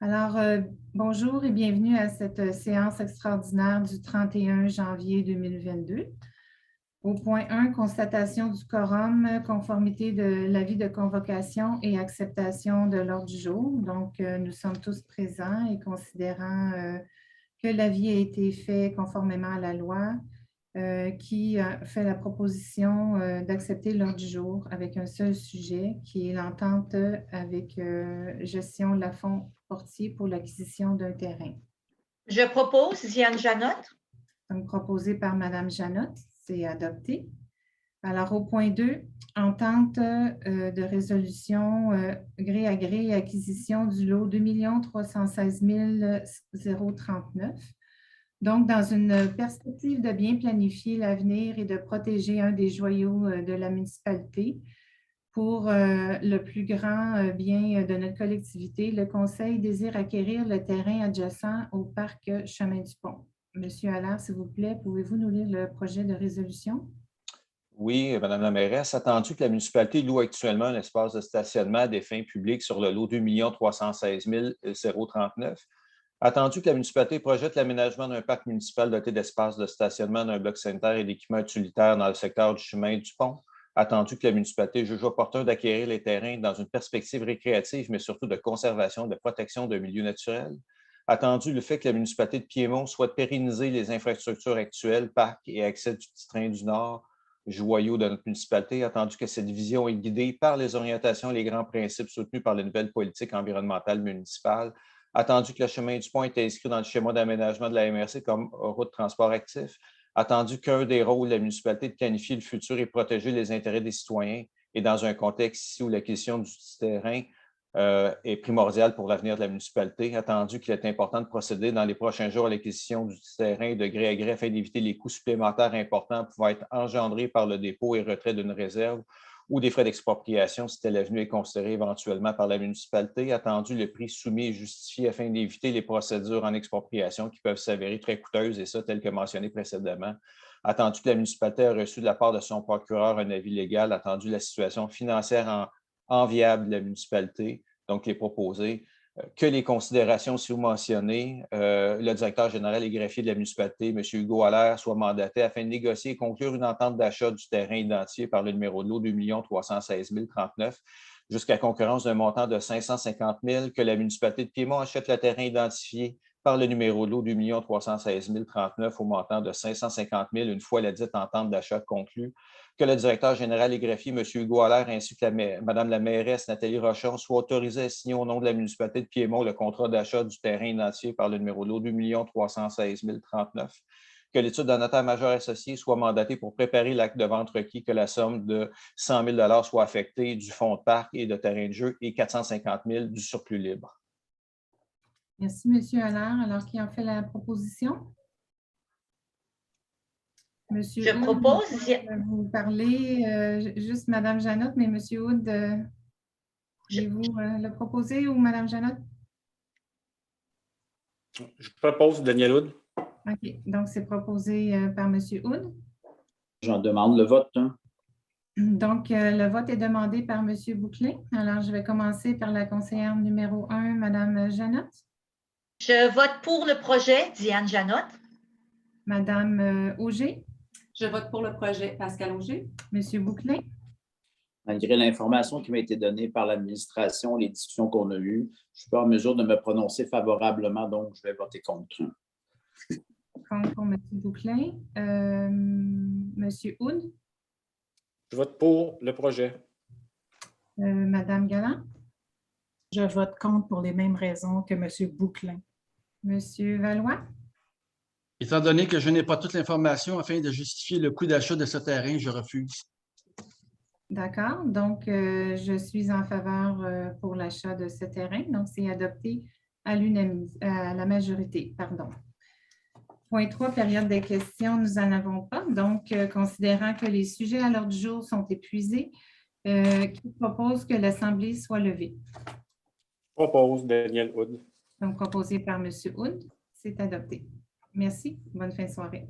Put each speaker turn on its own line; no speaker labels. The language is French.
Alors, bonjour et bienvenue à cette séance extraordinaire du 31 janvier 2022. Au point 1, constatation du quorum, conformité de l'avis de convocation et acceptation de l'ordre du jour. Donc, nous sommes tous présents et considérant que l'avis a été fait conformément à la loi, qui fait la proposition d'accepter l'ordre du jour avec un seul sujet, qui est l'entente avec Gestion Lafont Portier pour l'acquisition d'un terrain.
Je propose Diane Janotte.
Donc, proposé par Mme Janotte, c'est adopté. Alors, au point 2, entente de résolution gré à gré et acquisition du lot 2 316 039. Donc, dans une perspective de bien planifier l'avenir et de protéger un des joyaux de la municipalité, pour le plus grand bien de notre collectivité, le Conseil désire acquérir le terrain adjacent au parc Chemin du Pont. Monsieur Allard, s'il vous plaît, pouvez-vous nous lire le projet de résolution?
Oui, Madame la mairesse, attendu que la municipalité loue actuellement un espace de stationnement à des fins publiques sur le lot 2 316 039, attendu que la municipalité projette l'aménagement d'un parc municipal doté d'espaces de stationnement, d'un bloc sanitaire et d'équipements utilitaires dans le secteur du chemin du pont, attendu que la municipalité juge opportun d'acquérir les terrains dans une perspective récréative, mais surtout de conservation et de protection d'un milieu naturel, attendu le fait que la municipalité de Piémont souhaite pérenniser les infrastructures actuelles, parcs et accès du petit train du Nord, joyau de notre municipalité, attendu que cette vision est guidée par les orientations et les grands principes soutenus par les nouvelles politiques environnementales municipales, attendu que le chemin du pont est inscrit dans le schéma d'aménagement de la MRC comme route de transport actif, attendu qu'un des rôles de la municipalité est de planifier le futur et protéger les intérêts des citoyens, et dans un contexte ici où l'acquisition du terrain est primordiale pour l'avenir de la municipalité, attendu qu'il est important de procéder dans les prochains jours à l'acquisition du terrain de gré à gré afin d'éviter les coûts supplémentaires importants pouvant être engendrés par le dépôt et retrait d'une réserve ou des frais d'expropriation si tel avenue est considéré éventuellement par la municipalité, attendu le prix soumis et justifié afin d'éviter les procédures en expropriation qui peuvent s'avérer très coûteuses, et ça tel que mentionné précédemment, attendu que la municipalité a reçu de la part de son procureur un avis légal, attendu la situation financière enviable de la municipalité, donc les proposés, que les considérations si vous mentionnez, le directeur général et greffier de la municipalité, M. Hugo Allaire, soit mandaté afin de négocier et conclure une entente d'achat du terrain identifié par le numéro de lot 2 316 039 jusqu'à concurrence d'un montant de 550 000, que la municipalité de Piémont achète le terrain identifié par le numéro de lot 2 316 039 au montant de 550 000 une fois la dite entente d'achat conclue, que le directeur général et greffier, M. Hugo Allaire, ainsi que Mme la mairesse Nathalie Rochon, soient autorisés à signer au nom de la municipalité de Piémont le contrat d'achat du terrain identifié par le numéro de lot 2 316 039, que l'étude d'un notaire majeur associé soit mandatée pour préparer l'acte de vente requis, que la somme de 100 000 soit affectée du fonds de parc et de terrain de jeu et 450 000 du surplus libre.
Merci, M. Allard. Alors, qui en fait la proposition? Monsieur
Je
Houd,
propose.
vous parlez, juste Mme Janotte, mais M. Houd, voulez-vous le proposer ou Mme Janotte?
Je propose Daniel Houd.
OK. Donc, c'est proposé par M. Houd.
J'en demande le vote.
Donc, le vote est demandé par M. Bouclé. Alors, je vais commencer par la conseillère numéro 1, Mme Janotte.
Je vote pour le projet, Diane Janotte.
Mme Auger.
Je vote pour le projet, Pascal Auger.
M. Bouclé.
Malgré l'information qui m'a été donnée par l'administration, les discussions qu'on a eues, je ne suis pas en mesure de me prononcer favorablement, donc je vais voter contre.
Contre pour M. Bouclé. M. Houd.
Je vote pour le projet.
Mme Galland.
Je vote contre pour les mêmes raisons que M. Bouclin.
M. Valois.
Étant donné que je n'ai pas toute l'information afin de justifier le coût d'achat de ce terrain, je refuse.
D'accord. Donc, je suis en faveur pour l'achat de ce terrain. Donc, c'est adopté à la majorité. Pardon. Point 3, période des questions, nous n'en avons pas. Donc, considérant que les sujets à l'ordre du jour sont épuisés, qui propose que l'Assemblée soit levée?
Je propose Daniel Houd.
Donc, proposé par M. Houd, c'est adopté. Merci. Bonne fin de soirée.